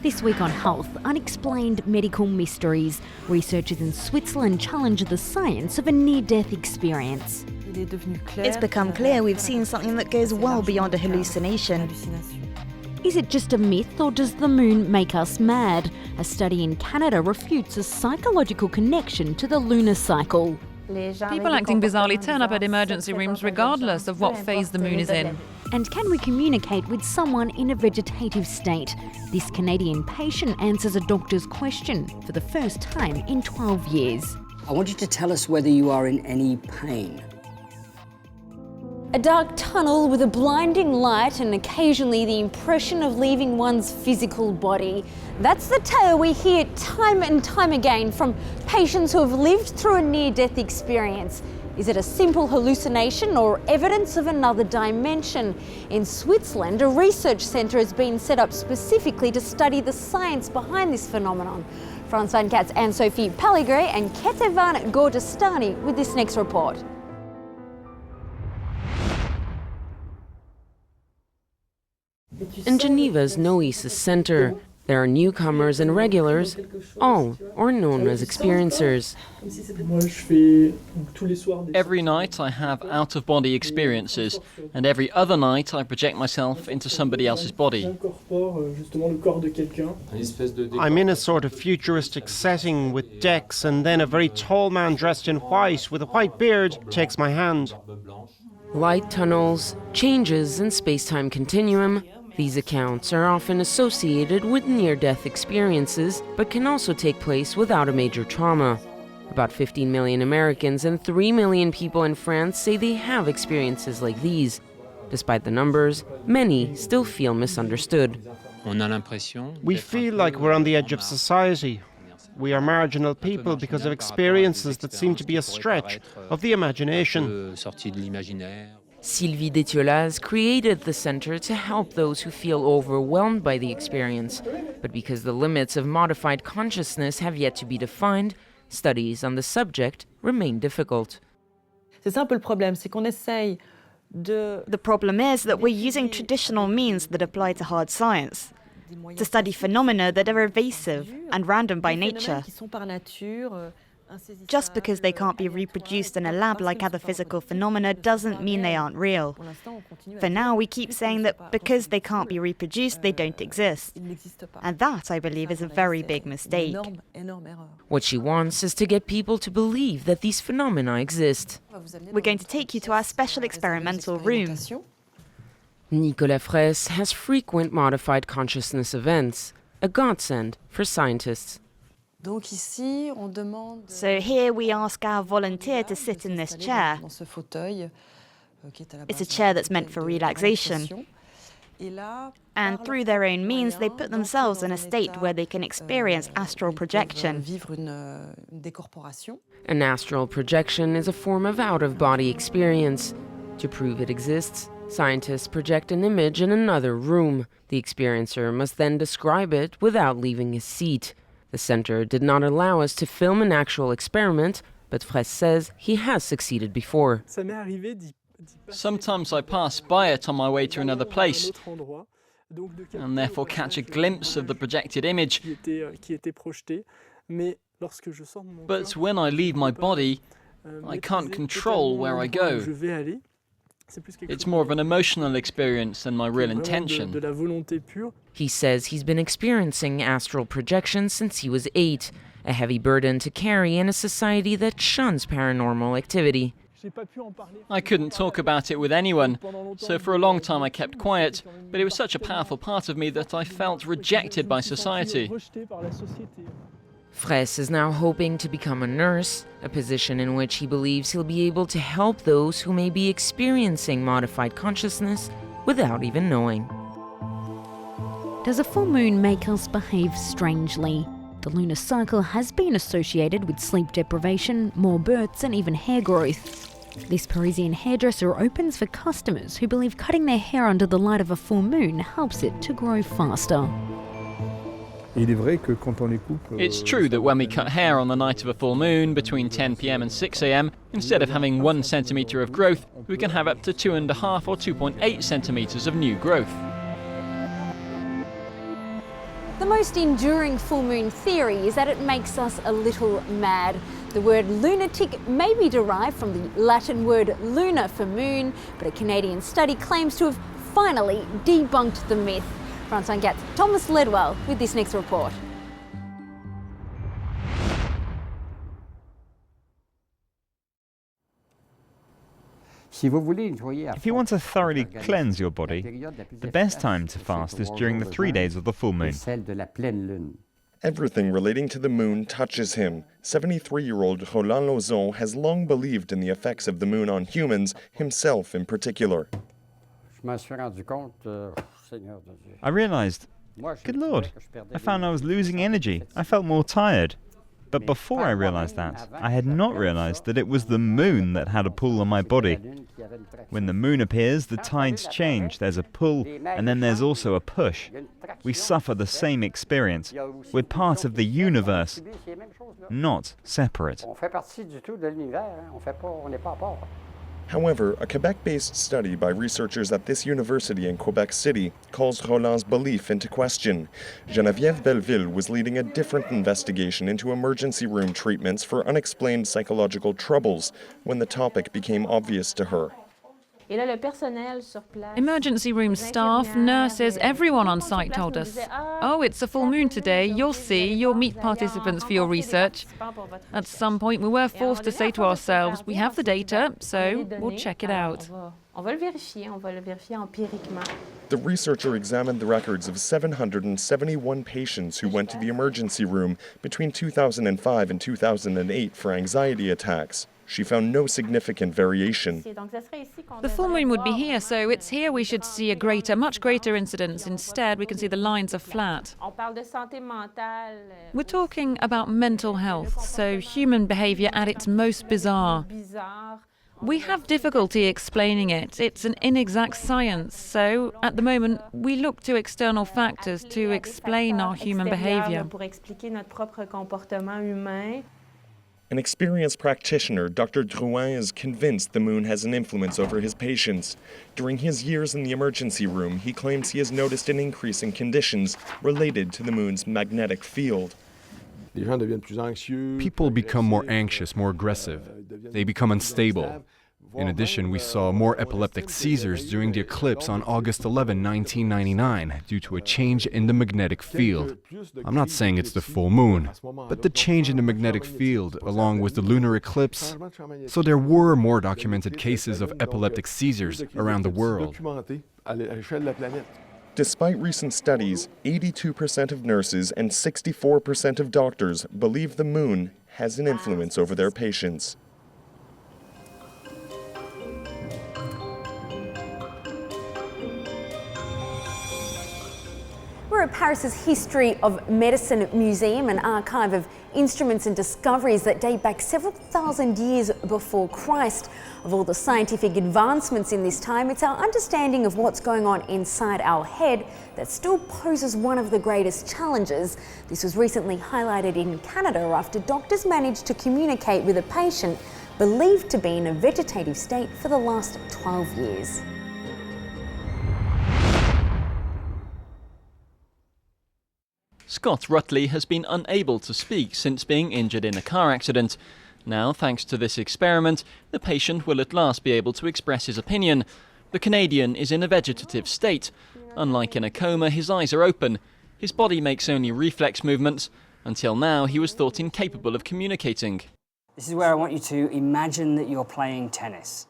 This week on Health, unexplained medical mysteries. Researchers in Switzerland challenge the science of a near-death experience. It's become clear we've seen something that goes well beyond a hallucination. Is it just a myth, or does the moon make us mad? A study in Canada refutes a psychological connection to the lunar cycle. People acting bizarrely turn up at emergency rooms regardless of what phase the moon is in. And can we communicate with someone in a vegetative state? This Canadian patient answers a doctor's question for the first time in 12 years. I want you to tell us whether you are in any pain. A dark tunnel with a blinding light and occasionally the impression of leaving one's physical body. That's the tale we hear time and time again from patients who have lived through a near-death experience. Is it a simple hallucination or evidence of another dimension? In Switzerland, a research centre has been set up specifically to study the science behind this phenomenon. Frans van Katz, Anne-Sophie Pellegre and Ketevan Gordestani with this next report. In Geneva's Noesis Centre, there are newcomers and regulars, all are known as experiencers. Every night I have out-of-body experiences, and every other night I project myself into somebody else's body. I'm in a sort of futuristic setting with decks, and then a very tall man dressed in white with a white beard takes my hand. Light tunnels, changes in space-time continuum. These accounts are often associated with near-death experiences, but can also take place without a major trauma. About 15 million Americans and 3 million people in France say they have experiences like these. Despite the numbers, many still feel misunderstood. We feel like we're on the edge of society. We are marginal people because of experiences that seem to be a stretch of the imagination. Sylvie Détiolaz created the center to help those who feel overwhelmed by the experience. But because the limits of modified consciousness have yet to be defined, studies on the subject remain difficult. The problem is that we're using traditional means that apply to hard science, to study phenomena that are evasive and random by nature. Just because they can't be reproduced in a lab like other physical phenomena doesn't mean they aren't real. For now, we keep saying that because they can't be reproduced, they don't exist. And that, I believe, is a very big mistake. What she wants is to get people to believe that these phenomena exist. We're going to take you to our special experimental room. Nicolas Fraisse has frequent modified consciousness events, a godsend for scientists. So here we ask our volunteer to sit in this chair. It's a chair that's meant for relaxation. And through their own means, they put themselves in a state where they can experience astral projection. An astral projection is a form of out-of-body experience. To prove it exists, scientists project an image in another room. The experiencer must then describe it without leaving his seat. The center did not allow us to film an actual experiment, but Fraisse says he has succeeded before. Sometimes I pass by it on my way to another place, and therefore catch a glimpse of the projected image. But when I leave my body, I can't control where I go. It's more of an emotional experience than my real intention. He says he's been experiencing astral projection since he was 8, a heavy burden to carry in a society that shuns paranormal activity. I couldn't talk about it with anyone, so for a long time I kept quiet, but it was such a powerful part of me that I felt rejected by society. Fraisse is now hoping to become a nurse, a position in which he believes he'll be able to help those who may be experiencing modified consciousness without even knowing. Does a full moon make us behave strangely? The lunar cycle has been associated with sleep deprivation, more births and even hair growth. This Parisian hairdresser opens for customers who believe cutting their hair under the light of a full moon helps it to grow faster. It's true that when we cut hair on the night of a full moon between 10 p.m. and 6 a.m, instead of having 1 centimetre of growth, we can have up to 2.5 or 2.8 centimetres of new growth. The most enduring full moon theory is that it makes us a little mad. The word lunatic may be derived from the Latin word luna for moon, but a Canadian study claims to have finally debunked the myth. France 24's Thomas Ledwell with this next report. If you want to thoroughly cleanse your body, the best time to fast is during the 3 days of the full moon. Everything relating to the moon touches him. 73-year-old Roland Lauzon has long believed in the effects of the moon on humans, himself in particular. I realized, good Lord, I found I was losing energy. I felt more tired. But before I realized that, I had not realized that it was the moon that had a pull on my body. When the moon appears, the tides change. There's a pull, and then there's also a push. We suffer the same experience. We're part of the universe, not separate. However, a Quebec-based study by researchers at this university in Quebec City calls Roland's belief into question. Geneviève Belleville was leading a different investigation into emergency room treatments for unexplained psychological troubles when the topic became obvious to her. Emergency room staff, nurses, everyone on site told us, "Oh, it's a full moon today, you'll see, you'll meet participants for your research." At some point we were forced to say to ourselves, we have the data, so we'll check it out. The researcher examined the records of 771 patients who went to the emergency room between 2005 and 2008 for anxiety attacks. She found no significant variation. The full moon would be here, so it's here we should see a much greater incidence. Instead, we can see the lines are flat. We're talking about mental health, so human behavior at its most bizarre. We have difficulty explaining it. It's an inexact science, so at the moment we look to external factors to explain our human behavior. An experienced practitioner, Dr. Drouin, is convinced the moon has an influence over his patients. During his years in the emergency room, he claims he has noticed an increase in conditions related to the moon's magnetic field. People become more anxious, more aggressive. They become unstable. In addition, we saw more epileptic seizures during the eclipse on August 11, 1999, due to a change in the magnetic field. I'm not saying it's the full moon, but the change in the magnetic field, along with the lunar eclipse. So there were more documented cases of epileptic seizures around the world. Despite recent studies, 82% of nurses and 64% of doctors believe the moon has an influence over their patients. We're at Paris's History of Medicine Museum, an archive of instruments and discoveries that date back several thousand years before Christ. Of all the scientific advancements in this time, it's our understanding of what's going on inside our head that still poses one of the greatest challenges. This was recently highlighted in Canada after doctors managed to communicate with a patient believed to be in a vegetative state for the last 12 years. Scott Rutley has been unable to speak since being injured in a car accident. Now, thanks to this experiment, the patient will at last be able to express his opinion. The Canadian is in a vegetative state. Unlike in a coma, his eyes are open. His body makes only reflex movements. Until now, he was thought incapable of communicating. This is where I want you to imagine that you're playing tennis.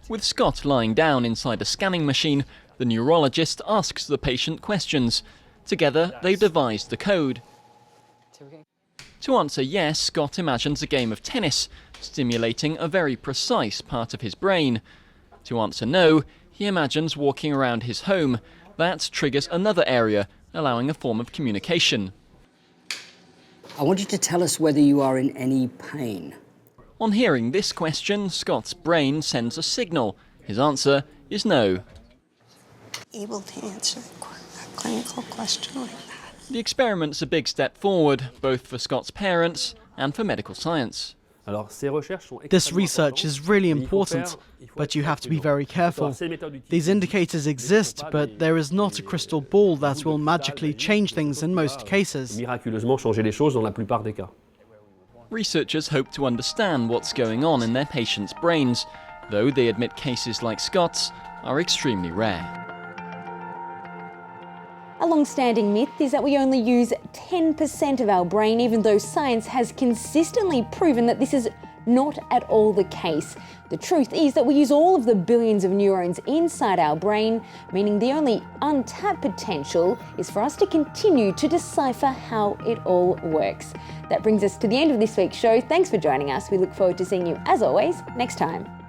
With Scott lying down inside a scanning machine, the neurologist asks the patient questions. Together, they've devised the code. To answer yes, Scott imagines a game of tennis, stimulating a very precise part of his brain. To answer no, he imagines walking around his home. That triggers another area, allowing a form of communication. I want you to tell us whether you are in any pain. On hearing this question, Scott's brain sends a signal. His answer is no. Able to answer a clinical question like that. The experiment's a big step forward, both for Scott's parents and for medical science. This research is really important, but you have to be very careful. These indicators exist, but there is not a crystal ball that will magically change things in most cases. Researchers hope to understand what's going on in their patients' brains, though they admit cases like Scott's are extremely rare. A long-standing myth is that we only use 10% of our brain, even though science has consistently proven that this is not at all the case. The truth is that we use all of the billions of neurons inside our brain, meaning the only untapped potential is for us to continue to decipher how it all works. That brings us to the end of this week's show. Thanks for joining us. We look forward to seeing you, as always, next time.